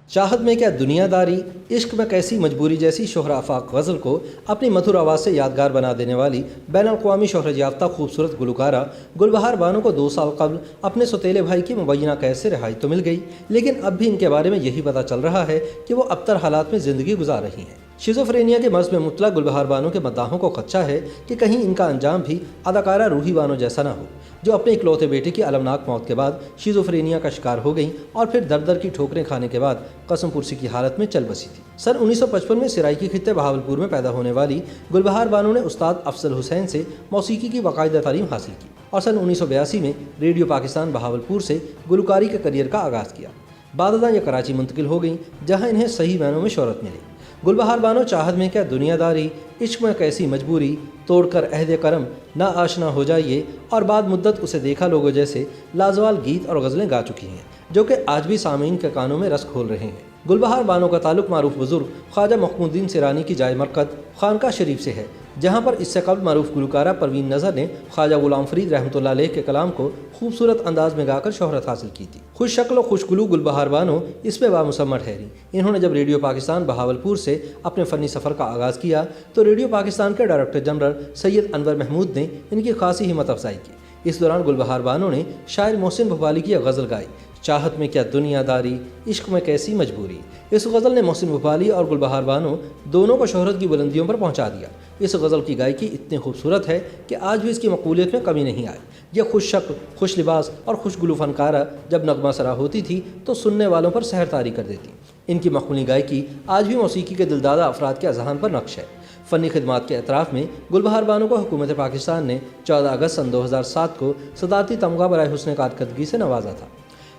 चाहत में क्या दुनियादारी, इश्क में कैसी मजबूरी जैसी शोहरा आफाक गज़ल को अपनी मधुर आवाज़ से यादगार बना देने वाली बैन अल-अक़वामी शोहरत याफ्ता खूबसूरत गुलकारा गुलबहार बानो को 2 साल कबल अपने सौतेले भाई की मुबैना कैद से रिहाई तो मिल गई, लेकिन अब भी इनके बारे में यही पता चल रहा है कि वो अबतर हालात में ज़िंदगी गुजार रही हैं। शिज़ोफ्रेनिया के मर्ज़ में मुब्तला गुलबहार बानो के मद्दाहों को खदशा है कि कहीं इनका अंजाम भी अदाकारा रूही बानो जैसा ना हो, जो अपने इकलौते बेटे की अलमनाक मौत के बाद शिज़ोफ्रेनिया का शिकार हो गई और फिर दर दर की ठोकरें खाने के बाद कसम पुरसी की हालत में चल बसी थी। सन 1955 में सराइकी खित्ते बहावलपुर में पैदा होने वाली गुलबहार बानो ने उस्ताद अफजल हुसैन से मौसीकी की बाकायदा तालीम हासिल की और सन 1982 में रेडियो पाकिस्तान बहावलपुर से गुलकारी के करियर का आगाज़ किया। बाददां ये कराची मुंतकिल हो गई, जहाँ इन्हें सही मायनों में शोहरत मिली। गुलबहार बानो चाहत में क्या दुनियादारी, इश्क में कैसी मजबूरी, तोड़कर अहद करम ना आशना हो जाइए और बाद मुद्दत उसे देखा लोगों जैसे लाजवाल गीत और गज़लें गा चुकी हैं, जो कि आज भी सामीन के कानों में रस खोल रहे हैं। गुलबहार बानो का ताल्लुक़ मारूफ बुज़ुर्ग ख्वाजा मखमूद्दीन सिरानी की जाए मरकत खानका शरीफ से है, जहाँ पर इससे कबल मारूफ गुलकारा परवीन नज़र ने ख्वाजा गुलाम फरीद रहमतुल्लाह अलैह के कलाम को खूबसूरत अंदाज में गाकर शोहरत हासिल की थी। खुश शक्ल और खुशगुलू गुलबहार बानो इसमें बामुसम्मत ठहरी। इन्होंने जब रेडियो पाकिस्तान बहावलपुर से अपने फ़नी सफ़र का आगाज़ किया तो रेडियो पाकिस्तान के डायरेक्टर जनरल सैयद अनवर महमूद ने इनकी खासी हिम्मत अफजाई की। इस दौरान गुलबहार बानो ने शायर मोहसिन भोपाली की गज़ल गाई, चाहत में क्या दुनियादारी, इश्क में कैसी मजबूरी। इस गज़ल ने मोहसिन भोपाली और गुलबहार बानो दोनों को शोहरत की बुलंदियों पर पहुंचा दिया। इस गज़ल की गायकी इतनी खूबसूरत है कि आज भी इसकी मकबूलियत में कमी नहीं आई। यह खुश शक्ल, खुश लिबास और खुशगुलू फनकारा जब नगमा सरा होती थी तो सुनने वालों पर सहर तारी कर देती। इनकी मखमूली गायकी आज भी मौसीकी के दिलदादा अफराद के अज़हान पर नक्श है। फ़नी खिदमात के एतराफ़ में गुलबहार बानो को हुकूमत पाकिस्तान ने 14 अगस्त सन 2007 को सदारती तमगा बराए हुस्न कारकर्दगी से नवाजा था।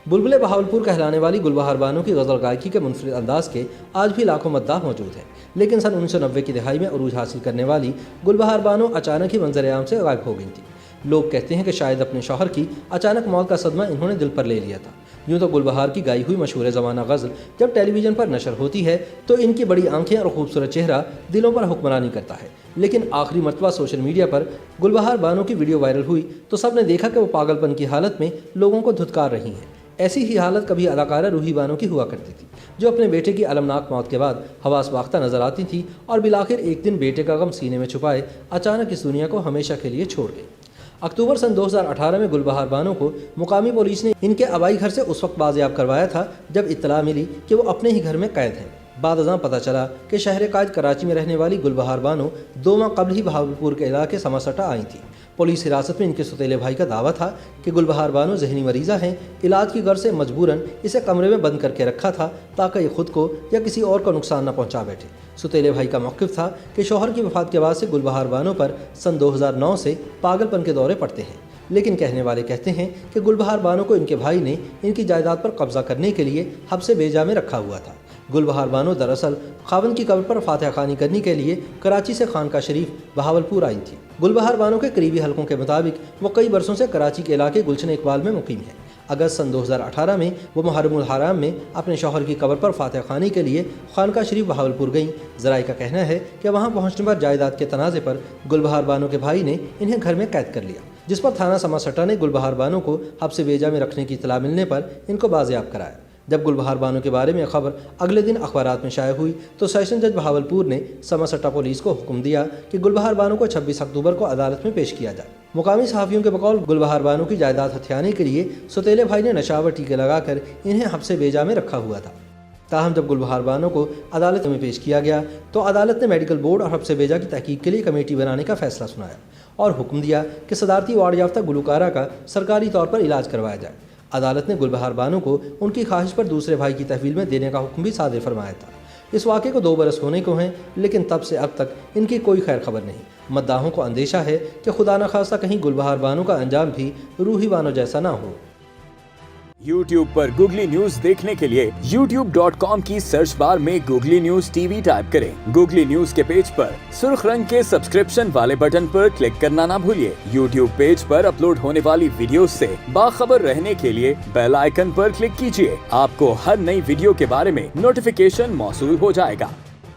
बुलबुल बहावलपुर कहलाने वाली गुलबहार बानो की गज़ल गायकी के मुनफरिद अंदाज के आज भी लाखों मद्दाह मौजूद हैं, लेकिन सन 1990 की दहाई में अरूज हासिल करने वाली गुलबहार बानो अचानक ही मंजर-ए-आम से गायब हो गई थी। लोग कहते हैं कि शायद अपने शौहर की अचानक मौत का सदमा इन्होंने दिल पर ले लिया था। यूँ तो गुलबहार की गाई हुई मशहूर ज़माना गज़ल जब टेलीविज़न पर नशर होती है तो इनकी बड़ी आंखें और खूबसूरत चेहरा दिलों पर हुक्मरानी करता है, लेकिन आखिरी मरतबा सोशल मीडिया पर गुलबहार बानो की वीडियो वायरल हुई तो सब ने देखा कि वो पागलपन की हालत में लोगों को धुतकार रही हैं। ऐसी ही हालत कभी अदाकारा रूही बानो की हुआ करती थी, जो अपने बेटे की अलमनाक मौत के बाद हवास बाख्ता नजर आती थी और बिलाखिर एक दिन बेटे का गम सीने में छुपाए अचानक इस दुनिया को हमेशा के लिए छोड़ गई। अक्टूबर सन 2018 में गुलबहार बानो को मुकामी पुलिस ने इनके आबाई घर से उस वक्त बाजियाब करवाया था जब इत्तला मिली कि वो अपने ही घर में कैद हैं। बाद अज़ां पता चला कि शहर कायद कराची में रहने वाली गुलबहार बानो 2 माह कबल ही बहावलपुर के इलाके समासटा आई थी। पुलिस हिरासत में इनके सौतेले भाई का दावा था कि गुलबहार बानो जहनी मरीज़ा हैं, इलाज की गर्ज से मजबूरन इसे कमरे में बंद करके रखा था ताकि ये खुद को या किसी और को नुकसान न पहुंचा बैठे। सौतेले भाई का मौक़िफ़ था कि शौहर की वफ़ात के बाद से गुलबहार बानो पर सन 2009 से पागलपन के दौरे पड़ते हैं, लेकिन कहने वाले कहते हैं कि गुलबहार बानो को इनके भाई ने इनकी जायदाद पर कब्जा करने के लिए हब्से बेजा में रखा हुआ था। गुलबहार बानो दरअसल खावन की कब्र पर फातिहा खानी करने के लिए कराची से खानका शरीफ बहावलपुर आई थी। गुलबहार बानो के करीबी हलकों के मुताबिक वो कई बरसों से कराची के इलाके गुलशन इकबाल में मुकीम है। अगस्त सन 2018 में वो मुहर्रमुल हराम में अपने शौहर की कब्र पर फातिहा खानी के लिए खानका शरीफ बहावलपुर गईं। ज़राए का कहना है कि वहाँ पहुँचने पर जायदाद के तनाज़े पर गुलबहार बानो के भाई ने इन्हें घर में कैद कर लिया, जिस पर थाना समासटा ने गुलबहार बानो को हब्से बेजा में रखने की इत्तला मिलने पर इनको बाजियाब कराया। जब गुलबहार बानो के बारे में खबर अगले दिन अखबारात में शाया हुई तो सेशन जज बहावलपुर ने समासटा पुलिस को हुक्म दिया कि गुलबहार बानो को 26 अक्टूबर को अदालत में पेश किया जाए। मुकामी सहाफ़ियों के बकौल गुलबहार बानो की जायदाद हथियाने के लिए सौतेले भाई ने नशावर टीके लगाकर इन्हें हब्से बेजा में रखा हुआ था। ताहम जब गुलबहार बानो को अदालत में पेश किया गया तो अदालत ने मेडिकल बोर्ड और हब्से बेजा की तहकीक के लिए कमेटी बनाने का फैसला सुनाया और हुक्म दिया कि सदारती वार्ड याफ्ता गुलकारा का सरकारी तौर पर इलाज करवाया जाए। अदालत ने गुलबहार बानो को उनकी ख्वाहिश पर दूसरे भाई की तहवील में देने का हुक्म भी सादे फरमाया था। इस वाक़े को 2 बरस होने को हैं, लेकिन तब से अब तक इनकी कोई खैर खबर नहीं। मद्दाहों को अंदेशा है कि खुदा न खास्ता कहीं गुलबहार बानो का अंजाम भी रूही बानो जैसा ना हो। YouTube पर गूगली न्यूज देखने के लिए youtube.com की सर्च बार में गूगली न्यूज टीवी टाइप करें। गूगली न्यूज के पेज पर सुर्ख रंग के सब्सक्रिप्शन वाले बटन पर क्लिक करना ना भूलिए। YouTube पेज पर अपलोड होने वाली वीडियोस से बाखबर रहने के लिए बेल आइकन पर क्लिक कीजिए। आपको हर नई वीडियो के बारे में नोटिफिकेशन मौसूल हो जाएगा।